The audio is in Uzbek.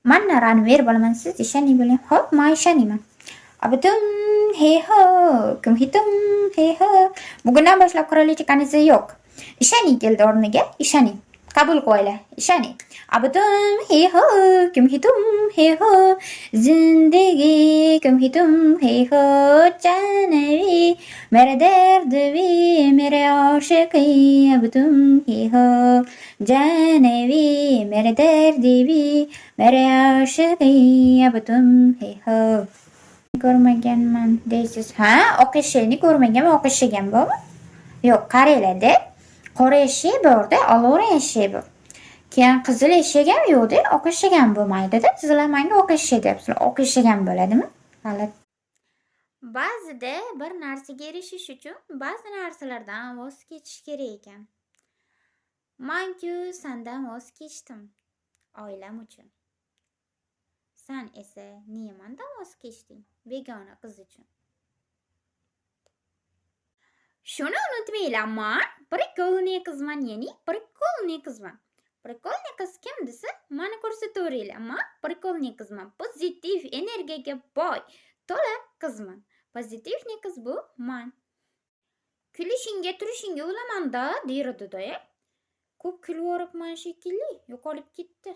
Men ranver bo'laman, siz ishoning bo'ling. Xo'p, men ishonayman. Abitum hey ho, kim hitum hey ho. Bugundan boshlab qirolicha kanisi yo'q. Ishoning keldi o'rniga, ishoning. Qabul qo'yinglar, ishoning. Abitum hey ho, kim hitum hey ho. Zindagi kim hitum hey ho, janavi mere derdi mere aşıkı. Abitum hey ho, janavi mere derdi mere aşıkı. Abitum hey ho. Ko'rmaganman deysiz. Ha, oq eshakni ko'rmaganman, oq eshagim bormi? Yo'q, qaranglar-da. Qora eshak bor-da, olora eshak bor. Keyin qizil eshak ham yo'q-da, oq eshak ham bo'lmaydi-da. Sizlar menga oq eshak deyapsizlar. Oq eshak ham bo'ladimi? G'alati. Ba'zida bir narsaga erishish uchun ba'zi narsalardan voz kechish kerak ekan. Men-ku sendan voz kechdim, oilam uchun. Sen esa nimadan voz kechding? Begona qiz uchun. Shuni unutmanglar, men prikolniy qizman, ya'ni prikolniy qizman. Prikolniy qiz kim desa, meni ko'rsataveringlar. Men prikolniy qizman. Pozitiv energiyaga boy, to'la qizman. Pozitivniy qiz bu men. Kulishingga, turishingga o'laman-da, deyirdi-da. Ko'p kulib yoribman shekilli, yo'qolib ketdi.